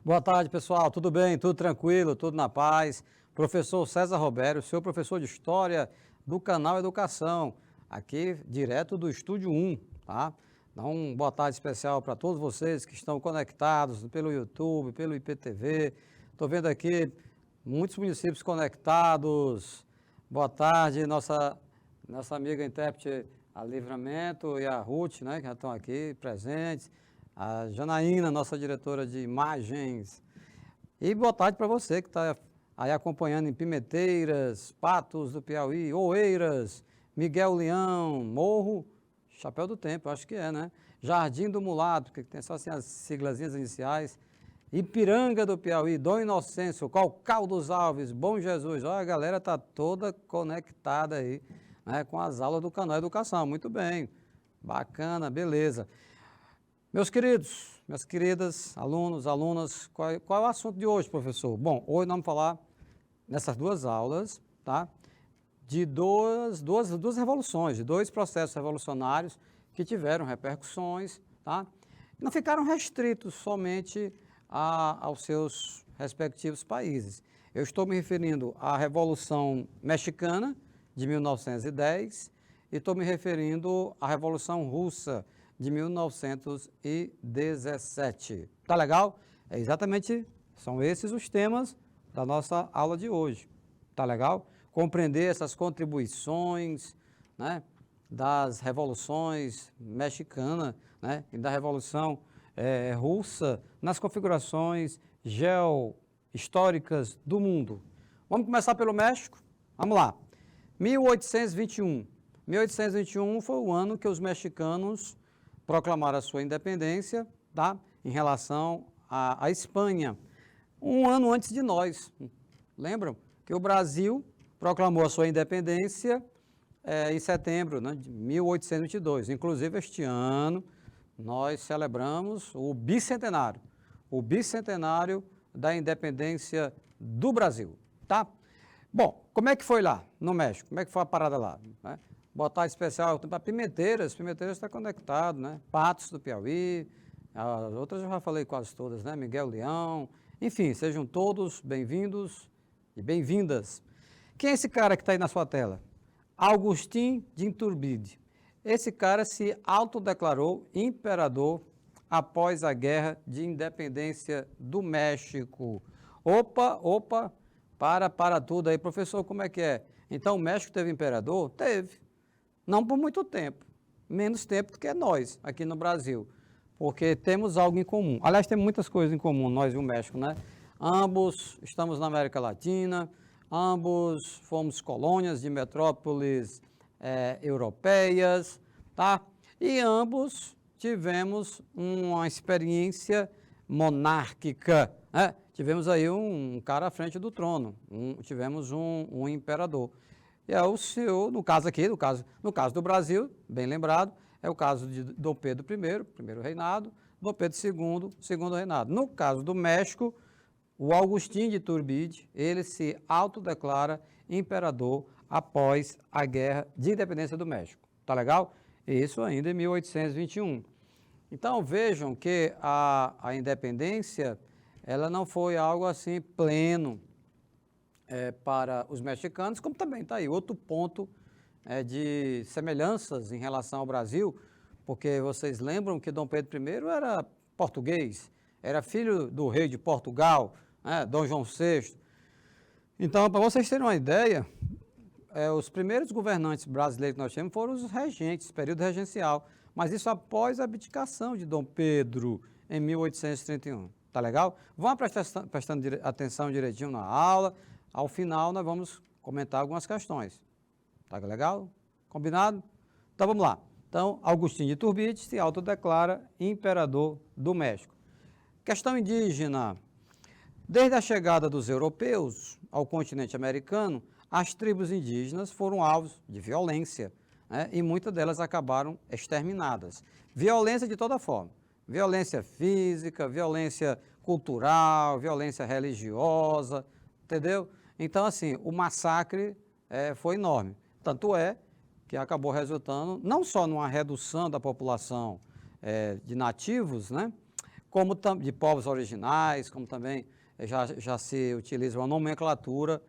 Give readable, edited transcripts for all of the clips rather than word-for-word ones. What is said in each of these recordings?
Boa tarde, pessoal. Tudo bem? Tudo tranquilo? Tudo na paz? Professor César Robério, seu professor de História do canal Educação, aqui direto do Estúdio 1, tá? Dá uma boa tarde especial para todos vocês que estão conectados pelo YouTube, pelo IPTV. Estou vendo aqui muitos municípios conectados. Boa tarde, nossa amiga intérprete, a Livramento, e a Ruth, né, que já estão aqui presentes. A Janaína, nossa diretora de imagens. E boa tarde para você que está aí acompanhando em Pimenteiras, Patos do Piauí, Oeiras, Miguel Leão, Morro, Chapéu do Tempo, acho que é, né? Jardim do Mulato, que tem só assim as siglazinhas iniciais. Ipiranga do Piauí, Dom Inocêncio, Calcal dos Alves, Bom Jesus. Olha, a galera está toda conectada aí, né, com as aulas do canal Educação. Muito bem, bacana, beleza. Meus queridos, minhas queridas, alunos, alunas, qual é o assunto de hoje, professor? Bom, hoje nós vamos falar, nessas duas aulas, tá, de duas revoluções, de dois processos revolucionários que tiveram repercussões, tá? Não ficaram restritos somente aos seus respectivos países. Eu estou me referindo à Revolução Mexicana, de 1910, e estou me referindo à Revolução Russa, de 1917. Tá legal? É exatamente, são esses os temas da nossa aula de hoje. Tá legal? Compreender essas contribuições, né, das revoluções mexicana, né, e da Revolução Russa nas configurações geohistóricas do mundo. Vamos começar pelo México? Vamos lá. 1821. 1821 foi o ano que os mexicanos proclamaram a sua independência, tá, em relação à Espanha. Um ano antes de nós. Lembram que o Brasil proclamou a sua independência em setembro, né, de 1822. Inclusive, este ano, nós celebramos o bicentenário da independência do Brasil, tá? Bom, como é que foi lá no México? Como é que foi a parada lá, né? Boa tarde especial para Pimenteiras está conectado, né? Patos do Piauí, as outras eu já falei quase todas, né? Miguel Leão, enfim, sejam todos bem-vindos e bem-vindas. Quem é esse cara que está aí na sua tela? Agustín de Iturbide. Esse cara se autodeclarou imperador após a Guerra de Independência do México. Opa, para tudo aí, professor, como é que é? Então o México teve imperador? Teve. Não por muito tempo, menos tempo do que nós aqui no Brasil, porque temos algo em comum. Aliás, temos muitas coisas em comum, nós e o México, né? Ambos estamos na América Latina, ambos fomos colônias de metrópoles europeias, tá? E ambos tivemos uma experiência monárquica, né? Tivemos aí um cara à frente do trono, tivemos um imperador. E é o senhor, no caso do Brasil, bem lembrado, é o caso de Dom Pedro I, primeiro reinado, Dom Pedro II, segundo reinado. No caso do México, o Agustín de Iturbide, ele se autodeclara imperador após a Guerra de Independência do México. Tá legal? Isso ainda em 1821. Então vejam que a independência, ela não foi algo assim pleno, para os mexicanos, como também está aí outro ponto de semelhanças em relação ao Brasil, porque vocês lembram que Dom Pedro I era português, era filho do rei de Portugal, né, Dom João VI. Então, para vocês terem uma ideia, os primeiros governantes brasileiros que nós tivemos foram os regentes, período regencial, mas isso após a abdicação de Dom Pedro em 1831. Tá legal? Vão prestando atenção direitinho na aula. Ao final, nós vamos comentar algumas questões. Tá legal? Combinado? Então, vamos lá. Então, Agustín de Iturbide se autodeclara imperador do México. Questão indígena. Desde a chegada dos europeus ao continente americano, as tribos indígenas foram alvos de violência, né? E muitas delas acabaram exterminadas. Violência de toda forma. Violência física, violência cultural, violência religiosa, entendeu? Então, assim, o massacre foi enorme. Tanto é que acabou resultando não só numa redução da população de nativos, né, como de povos originais, como também já se utiliza uma nomenclatura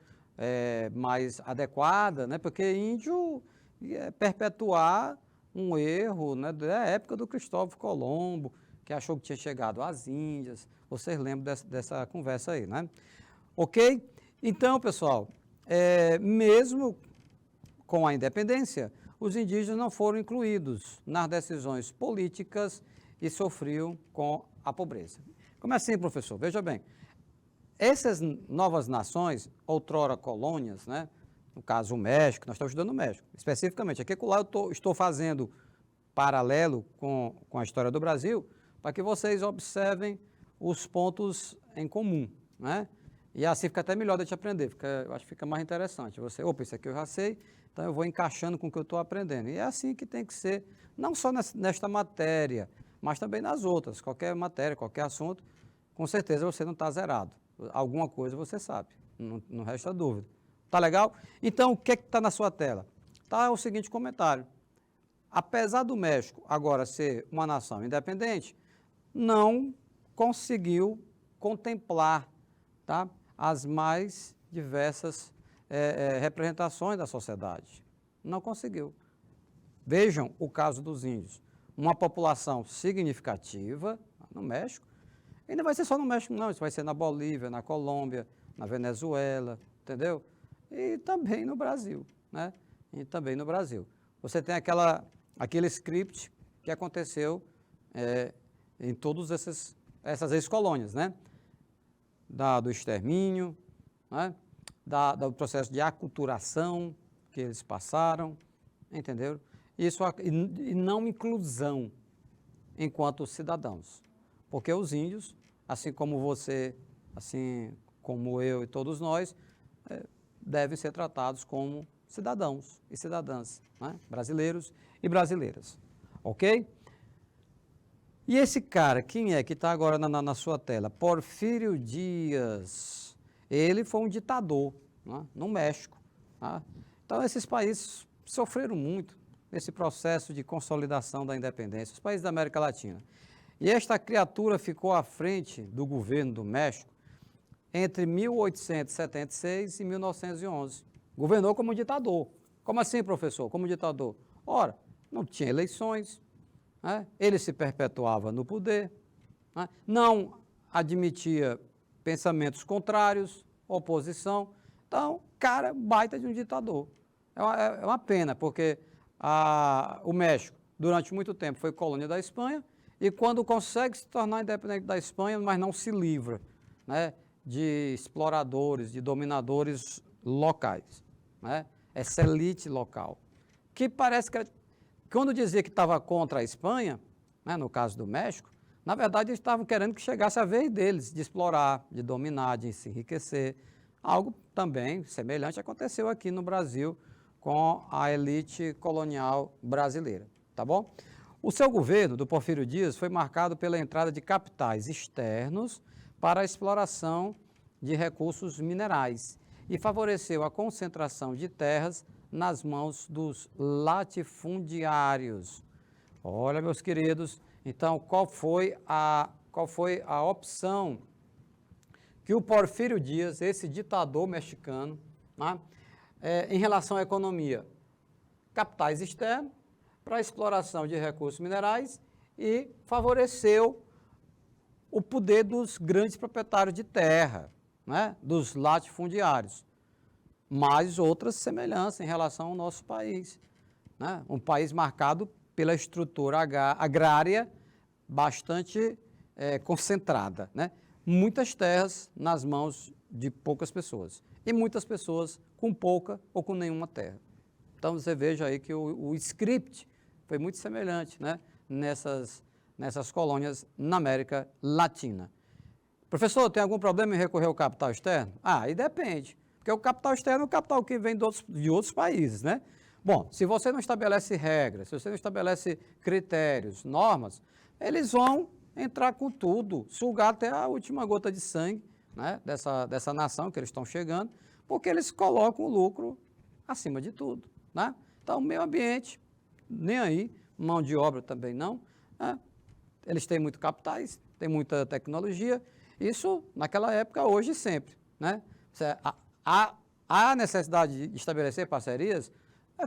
mais adequada, né? Porque índio é perpetuar um erro, né, da época do Cristóvão Colombo, que achou que tinha chegado às Índias. Vocês lembram dessa conversa aí, né? Ok? Então, pessoal, mesmo com a independência, os indígenas não foram incluídos nas decisões políticas e sofriam com a pobreza. Como assim, professor? Veja bem, essas novas nações, outrora colônias, né? No caso o México, nós estamos estudando o México, especificamente. Aqui lá eu estou fazendo paralelo com a história do Brasil, para que vocês observem os pontos em comum, né? E assim fica até melhor de te aprender, eu acho que fica mais interessante. Você, opa, isso aqui eu já sei, então eu vou encaixando com o que eu estou aprendendo. E é assim que tem que ser, não só nesta matéria, mas também nas outras. Qualquer matéria, qualquer assunto, com certeza você não está zerado. Alguma coisa você sabe, não resta dúvida. Tá legal? Então, o que está na sua tela? Tá o seguinte comentário. Apesar do México agora ser uma nação independente, não conseguiu contemplar, tá, as mais diversas representações da sociedade. Não conseguiu. Vejam o caso dos índios. Uma população significativa no México, e não vai ser só no México não, isso vai ser na Bolívia, na Colômbia, na Venezuela, entendeu? E também no Brasil, né? E também no Brasil. Você tem aquele script que aconteceu em todas essas ex-colônias, né? Do extermínio, né? Do processo de aculturação que eles passaram, entendeu? Isso, e não inclusão enquanto cidadãos. Porque os índios, assim como você, assim como eu e todos nós, devem ser tratados como cidadãos e cidadãs, né? Brasileiros e brasileiras, ok? E esse cara, quem é que está agora na sua tela? Porfírio Dias. Ele foi um ditador, né, no México. Tá? Então, esses países sofreram muito nesse processo de consolidação da independência, os países da América Latina. E esta criatura ficou à frente do governo do México entre 1876 e 1911. Governou como ditador. Como assim, professor? Como ditador? Ora, não tinha eleições, né? Ele se perpetuava no poder, né? Não admitia pensamentos contrários, oposição. Então, cara, baita de um ditador. É uma pena, porque o México, durante muito tempo, foi colônia da Espanha, e quando consegue se tornar independente da Espanha, mas não se livra, né, de exploradores, de dominadores locais, né? Essa elite local, que parece que, quando dizia que estava contra a Espanha, né, no caso do México, na verdade eles estavam querendo que chegasse a vez deles de explorar, de dominar, de se enriquecer. Algo também semelhante aconteceu aqui no Brasil com a elite colonial brasileira, tá bom? O seu governo, do Porfírio Dias, foi marcado pela entrada de capitais externos para a exploração de recursos minerais e favoreceu a concentração de terras nas mãos dos latifundiários. Olha, meus queridos, então qual foi a opção que o Porfírio Dias, esse ditador mexicano, né, em relação à economia? Capitais externos para a exploração de recursos minerais e favoreceu o poder dos grandes proprietários de terra, né, dos latifundiários. Mais outras semelhanças em relação ao nosso país, né? Um país marcado pela estrutura agrária bastante concentrada, né? Muitas terras nas mãos de poucas pessoas e muitas pessoas com pouca ou com nenhuma terra. Então você veja aí que o script foi muito semelhante, né, nessas colônias na América Latina. Professor, tem algum problema em recorrer ao capital externo? Aí depende, porque o capital externo é o capital que vem de outros países, né? Bom, se você não estabelece regras, se você não estabelece critérios, normas, eles vão entrar com tudo, sugar até a última gota de sangue, né, dessa nação que eles estão chegando, porque eles colocam o lucro acima de tudo, né? Então, meio ambiente, nem aí, mão de obra também não, né? Eles têm muito capitais, tem muita tecnologia. Isso naquela época, hoje e sempre, né? Há necessidade de estabelecer parcerias?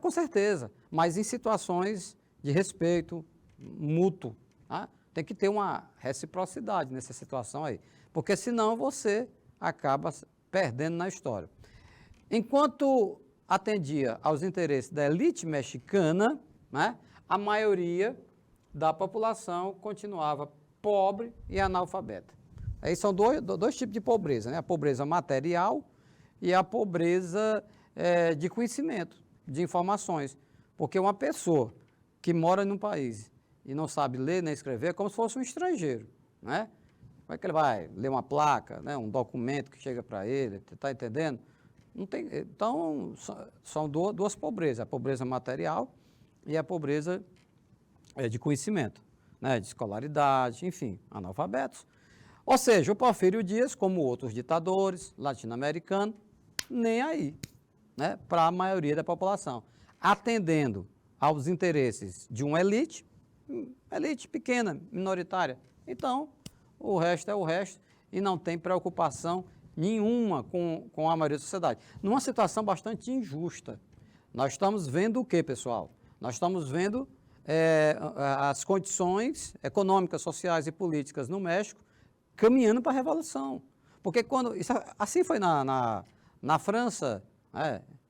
Com certeza, mas em situações de respeito mútuo, tá? Tem que ter uma reciprocidade nessa situação aí, porque senão você acaba perdendo na história. Enquanto atendia aos interesses da elite mexicana, né, a maioria da população continuava pobre e analfabeta. Aí são dois tipos de pobreza, né? A pobreza material e a pobreza de conhecimento, de informações. Porque uma pessoa que mora num país e não sabe ler nem escrever é como se fosse um estrangeiro, né? Como é que ele vai ler uma placa, né, um documento que chega para ele, está entendendo? Não tem, então, são duas pobrezas, a pobreza material e a pobreza de conhecimento, né, de escolaridade, enfim, analfabetos. Ou seja, o Porfírio Dias, como outros ditadores latino-americanos, nem aí, né, para a maioria da população, atendendo aos interesses de uma elite pequena, minoritária. Então, o resto é o resto e não tem preocupação nenhuma com a maioria da sociedade. Numa situação bastante injusta. Nós estamos vendo o quê, pessoal? Nós estamos vendo as condições econômicas, sociais e políticas no México caminhando para a revolução. Porque assim foi na França,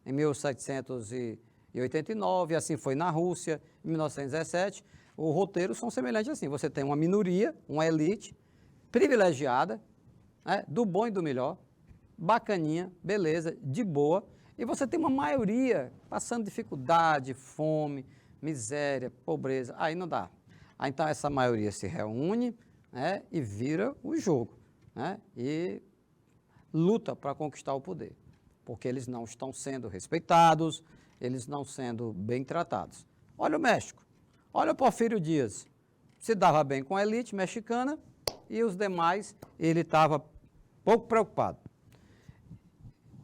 em 1789, assim foi na Rússia, em 1917, os roteiros são semelhantes assim. Você tem uma minoria, uma elite privilegiada, do bom e do melhor, bacaninha, beleza, de boa, e você tem uma maioria passando dificuldade, fome, miséria, pobreza, aí não dá. Aí então essa maioria se reúne, né, e vira o jogo, né, e luta para conquistar o poder, porque eles não estão sendo respeitados, eles não sendo bem tratados. Olha o México, olha o Porfírio Dias, se dava bem com a elite mexicana e os demais ele estava pouco preocupado.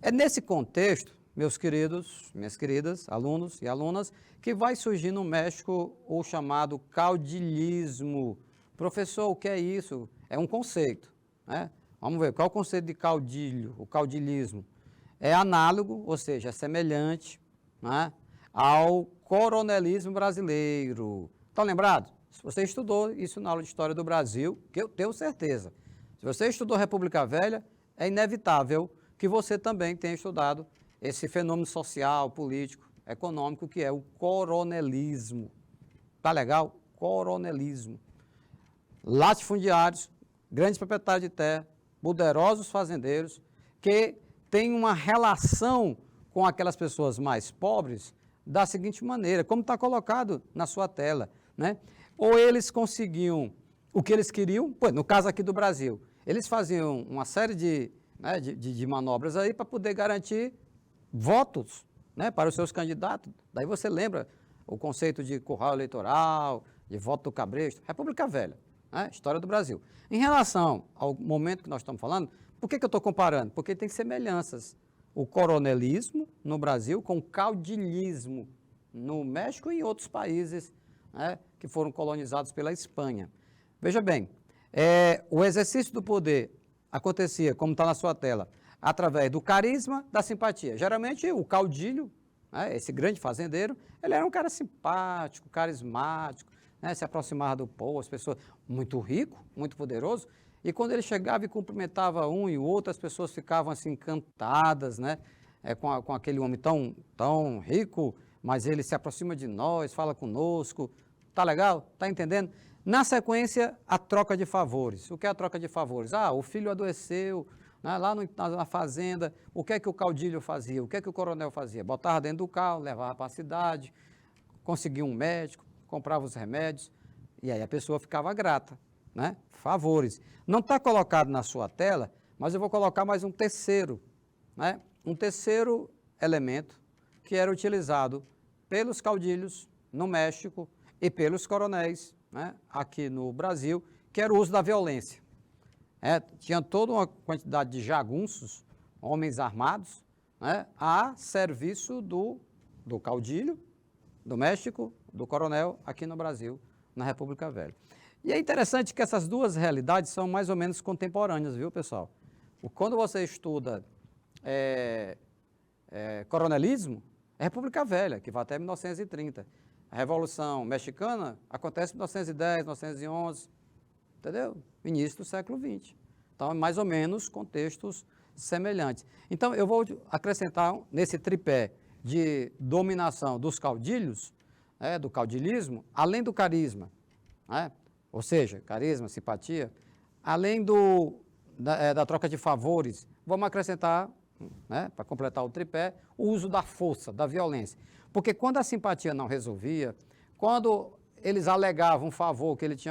É nesse contexto, meus queridos, minhas queridas, alunos e alunas, que vai surgir no México o chamado caudilismo. Professor, o que é isso? É um conceito, né? Vamos ver, qual é o conceito de caudilho, o caudilismo? É análogo, ou seja, é semelhante, né, ao coronelismo brasileiro. Estão lembrados? Se você estudou isso na aula de História do Brasil, que eu tenho certeza. Se você estudou República Velha, é inevitável que você também tenha estudado esse fenômeno social, político, econômico, que é o coronelismo. Tá legal? Coronelismo. Latifundiários, grandes proprietários de terra, poderosos fazendeiros, que têm uma relação com aquelas pessoas mais pobres da seguinte maneira, como está colocado na sua tela, né? Ou eles conseguiam o que eles queriam, no caso aqui do Brasil, eles faziam uma série de manobras aí para poder garantir votos, né, para os seus candidatos. Daí você lembra o conceito de curral eleitoral, de voto do cabresto, República Velha, né, História do Brasil. Em relação ao momento que nós estamos falando, por que eu estou comparando? Porque tem semelhanças. O coronelismo no Brasil com o caudilismo no México e em outros países, né, que foram colonizados pela Espanha. Veja bem, o exercício do poder acontecia, como está na sua tela, através do carisma, da simpatia. Geralmente o caudilho, né, esse grande fazendeiro, ele era um cara simpático, carismático, né, se aproximava do povo, as pessoas, muito rico, muito poderoso, e quando ele chegava e cumprimentava um e o outro, as pessoas ficavam assim encantadas, né, com aquele homem tão rico, mas ele se aproxima de nós, fala conosco, tá legal? Tá entendendo? Na sequência, a troca de favores. O que é a troca de favores? O filho adoeceu, né, lá na fazenda, o que é que o caudilho fazia? O que é que o coronel fazia? Botava dentro do carro, levava para a cidade, conseguia um médico, comprava os remédios, e aí a pessoa ficava grata, né? Favores. Não está colocado na sua tela, mas eu vou colocar mais um terceiro, né? Um terceiro elemento que era utilizado pelos caudilhos no México e pelos coronéis, né, aqui no Brasil, que era o uso da violência. Tinha toda uma quantidade de jagunços, homens armados, né, a serviço do caudilho, do México, do coronel, aqui no Brasil, na República Velha. E é interessante que essas duas realidades são mais ou menos contemporâneas, viu, pessoal? Quando você estuda coronelismo, é República Velha, que vai até 1930. A Revolução Mexicana acontece em 1910, 1911, entendeu? Início do século XX. Então, é mais ou menos contextos semelhantes. Então, eu vou acrescentar nesse tripé de dominação dos caudilhos, do caudilismo, além do carisma, ou seja, carisma, simpatia, além da troca de favores, vamos acrescentar, para completar o tripé, o uso da força, da violência. Porque quando a simpatia não resolvia, quando eles alegavam um favor que eles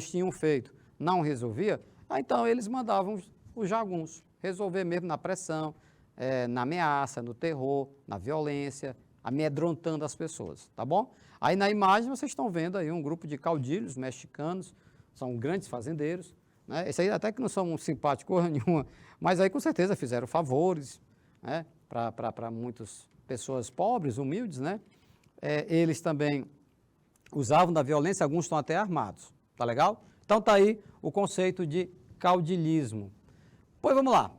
tinham feito, não resolvia, então eles mandavam os jagunços resolver mesmo na pressão, na ameaça, no terror, na violência, amedrontando as pessoas, tá bom? Aí na imagem vocês estão vendo aí um grupo de caudilhos mexicanos, são grandes fazendeiros, né? Esse aí até que não são simpáticos coisa nenhuma, mas aí com certeza fizeram favores, né, para muitas pessoas pobres, humildes, né? Eles também usavam da violência, alguns estão até armados, tá legal? Então tá aí o conceito de caudilismo. Pois vamos lá.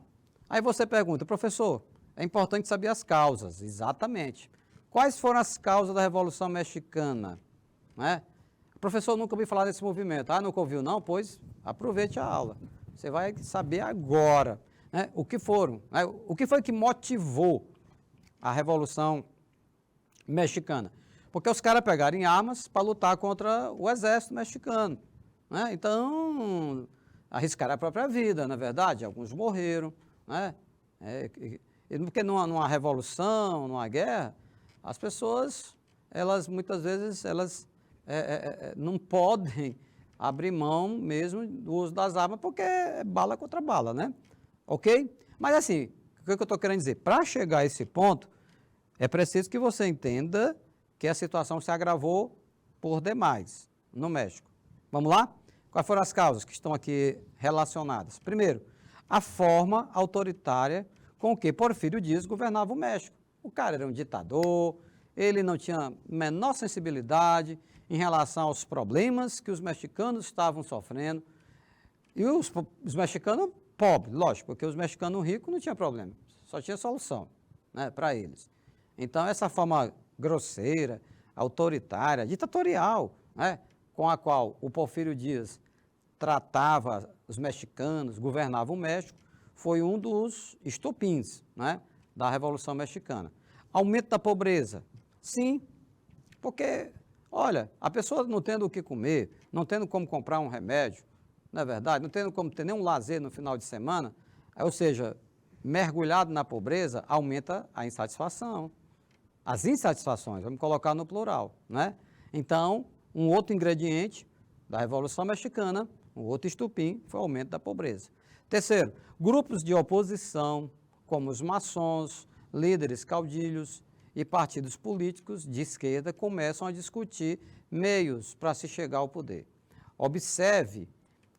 Aí você pergunta, professor, é importante saber as causas. Exatamente. Quais foram as causas da Revolução Mexicana? Né? Professor, nunca ouvi falar desse movimento. Ah, nunca ouviu não? Pois aproveite a aula. Você vai saber agora, né, o que foram, né, o que foi que motivou a Revolução Mexicana. Porque os caras pegaram armas para lutar contra o exército mexicano. Né? Então, arriscaram a própria vida, na é verdade. Alguns morreram. Né? Porque numa revolução, numa guerra, as pessoas, elas muitas vezes, não podem abrir mão mesmo do uso das armas, porque é bala contra bala, né? Ok? Mas assim, o que eu estou querendo dizer? Para chegar a esse ponto, é preciso que você entenda que a situação se agravou por demais no México. Vamos lá? Quais foram as causas que estão aqui relacionadas? Primeiro, a forma autoritária com que Porfírio Dias governava o México. O cara era um ditador, ele não tinha menor sensibilidade em relação aos problemas que os mexicanos estavam sofrendo. E os mexicanos pobres, lógico, porque os mexicanos ricos não tinham problema, só tinha solução, né, para eles. Então, essa forma grosseira, autoritária, ditatorial, né, com a qual o Porfírio Dias tratava os mexicanos, governava o México, foi um dos estopins, né, da Revolução Mexicana. Aumento da pobreza. Sim, porque, olha, a pessoa não tendo o que comer, não tendo como comprar um remédio, não é verdade? Não tendo como ter nenhum lazer no final de semana, ou seja, mergulhado na pobreza, aumenta a insatisfação. As insatisfações, vamos colocar no plural, né? Então, um outro ingrediente da Revolução Mexicana, um outro estupim, foi o aumento da pobreza. Terceiro, grupos de oposição, como os maçons, líderes caudilhos e partidos políticos de esquerda começam a discutir meios para se chegar ao poder. Observe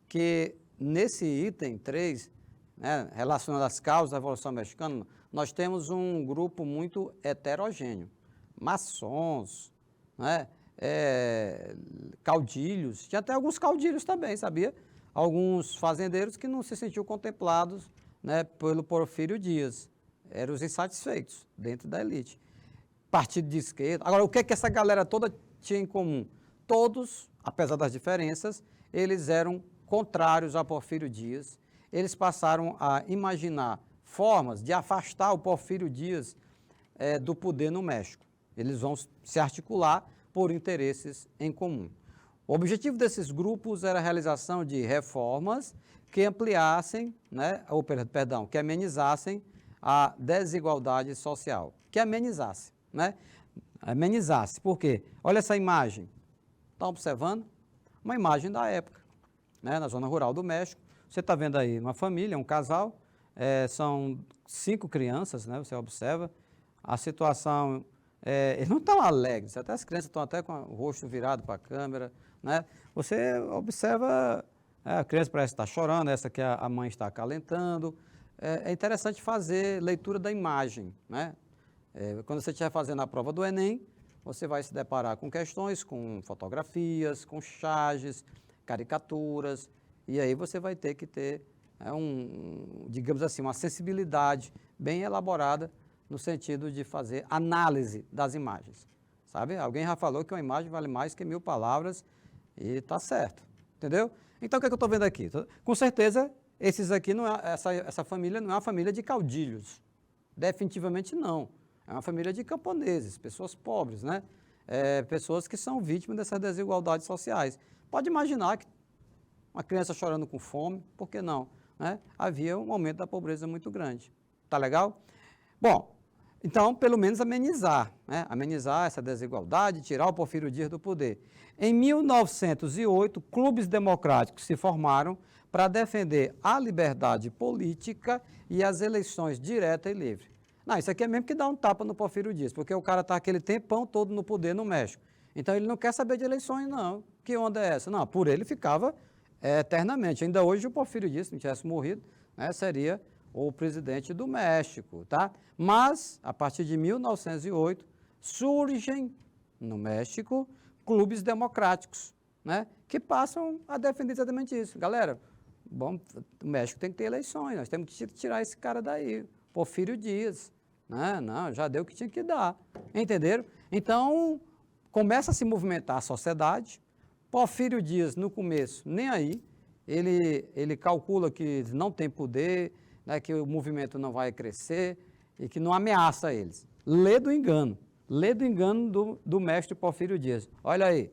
que nesse item 3, né, relacionado às causas da Revolução Mexicana, nós temos um grupo muito heterogêneo. Maçons, né, caudilhos, tinha até alguns caudilhos também, sabia? Alguns fazendeiros que não se sentiam contemplados, né, pelo Porfírio Dias. Eram os insatisfeitos dentro da elite. Partido de esquerda. Agora, o que é que essa galera toda tinha em comum? Todos, apesar das diferenças, eles eram contrários a Porfírio Dias. Eles passaram a imaginar formas de afastar o Porfírio Dias do poder no México. Eles vão se articular por interesses em comum. O objetivo desses grupos era a realização de reformas que ampliassem, né, que amenizassem a desigualdade social. Que amenizasse, né? Amenizasse. Por quê? Olha essa imagem. Estão observando? Uma imagem da época, né, na zona rural do México. Você está vendo aí uma família, um casal, são 5 crianças, né, você observa. A situação, eles não estão alegres, até as crianças estão até com o rosto virado para a câmera, né? Você observa, a criança parece estar chorando, essa que a mãe está acalentando. É interessante fazer leitura da imagem, né? Quando você estiver fazendo a prova do Enem, você vai se deparar com questões, com fotografias, com charges, caricaturas, e aí você vai ter que ter, digamos assim, uma sensibilidade bem elaborada no sentido de fazer análise das imagens, sabe? Alguém já falou que uma imagem vale mais que 1000 palavras e está certo, entendeu? Então, o que é que eu estou vendo aqui? Com certeza, esses aqui, essa família não é uma família de caudilhos, definitivamente não. É uma família de camponeses, pessoas pobres, né? Pessoas que são vítimas dessas desigualdades sociais. Pode imaginar que uma criança chorando com fome, por que não? Né? Havia um aumento da pobreza muito grande. Tá legal? Bom, então, pelo menos amenizar, né? Amenizar essa desigualdade, tirar o Porfírio Dias do poder. Em 1908, clubes democráticos se formaram para defender a liberdade política e as eleições direta e livre. Não, isso aqui é mesmo que dá um tapa no Porfírio Dias, porque o cara está aquele tempão todo no poder no México. Então, ele não quer saber de eleições, não. Que onda é essa? Não, por ele ficava eternamente. Ainda hoje, o Porfírio Dias, se não tivesse morrido, né, seria o presidente do México, tá? Mas, a partir de 1908, surgem no México clubes democráticos, né, que passam a defender exatamente isso. Galera, bom, o México tem que ter eleições, nós temos que tirar esse cara daí, Porfírio Dias, né? Não, já deu o que tinha que dar, entenderam? Então, começa a se movimentar a sociedade. Porfírio Dias, no começo, nem aí, ele calcula que não tem poder, né, que o movimento não vai crescer e que não ameaça eles. Lê do engano do mestre Porfírio Dias. Olha aí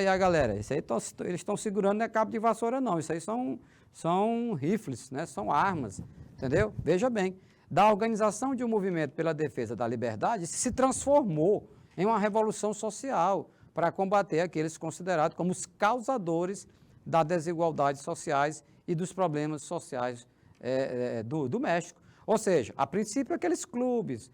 a galera, isso aí eles estão segurando, não é cabo de vassoura não, isso aí são rifles, né, são armas, entendeu? Veja bem, da organização de um movimento pela defesa da liberdade se transformou em uma revolução social para combater aqueles considerados como os causadores das desigualdades sociais e dos problemas sociais do México. Ou seja, a princípio aqueles clubes,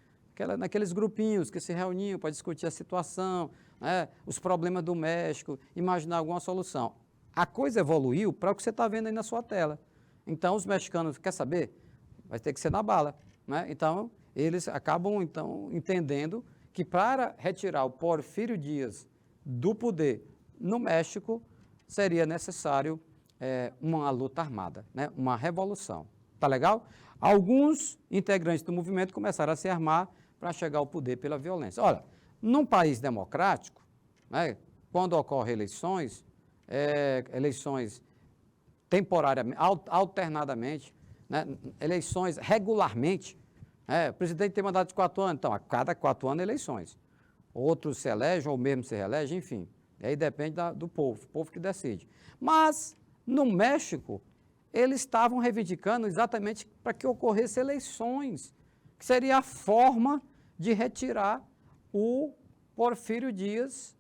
naqueles grupinhos que se reuniam para discutir a situação, né, os problemas do México, imaginar alguma solução. A coisa evoluiu para o que você está vendo aí na sua tela. Então, os mexicanos, quer saber? Vai ter que ser na bala, né? Então, eles acabam então entendendo que para retirar o Porfírio Dias do poder no México, seria necessário uma luta armada, né? Uma revolução. Tá legal? Alguns integrantes do movimento começaram a se armar para chegar ao poder pela violência. Olha, num país democrático, né, quando ocorrem eleições temporariamente, alternadamente, né, eleições regularmente, o presidente tem mandato de 4 anos, então a cada 4 anos eleições. Outros se elegem ou mesmo se reelegem, enfim. E aí depende do povo, o povo que decide. Mas, no México, eles estavam reivindicando exatamente para que ocorressem eleições, que seria a forma de retirar o Porfírio Dias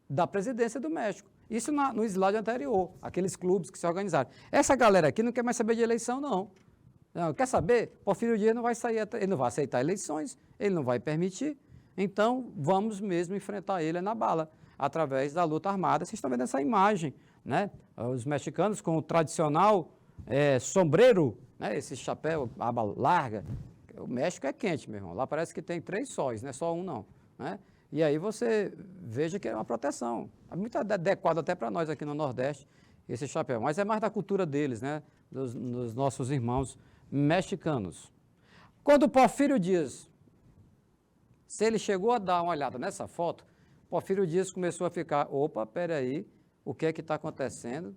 da presidência do México. Isso no slide anterior, aqueles clubes que se organizaram. Essa galera aqui não quer mais saber de eleição, não. Não, quer saber? Porfírio Dias não vai sair, ele não vai aceitar eleições, ele não vai permitir. Então, vamos mesmo enfrentar ele na bala, através da luta armada. Vocês estão vendo essa imagem, né? Os mexicanos com o tradicional sombreiro, né? Esse chapéu, aba larga. O México é quente, meu irmão. Lá parece que tem 3 sóis, não é só um, não. Né? E aí você veja que é uma proteção. É muito adequado até para nós aqui no Nordeste, esse chapéu. Mas é mais da cultura deles, né? Dos nossos irmãos mexicanos. Quando o Porfírio Dias, se ele chegou a dar uma olhada nessa foto, Porfírio Dias começou a ficar, opa, peraí, o que é que está acontecendo?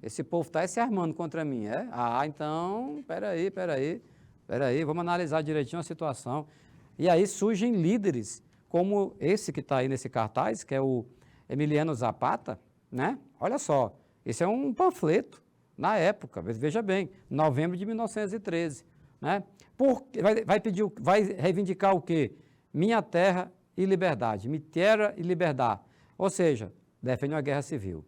Esse povo está se armando contra mim, é? Ah, então, peraí, vamos analisar direitinho a situação. E aí surgem líderes, como esse que está aí nesse cartaz, que é o Emiliano Zapata, né? Olha só, esse é um panfleto na época, veja bem, novembro de 1913, né? Vai reivindicar o quê? Minha terra e liberdade, mi tierra e liberdade, ou seja, defende uma guerra civil.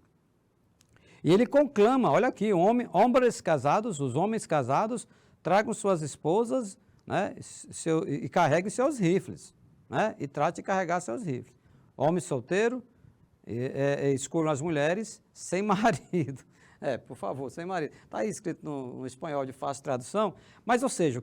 E ele conclama, olha aqui, os homens casados tragam suas esposas, né, e carreguem seus rifles, né, e trate de carregar seus rifles. Homem solteiro, escolham as mulheres sem marido. Por favor, sem marido. Está aí escrito no espanhol de fácil tradução, mas, ou seja,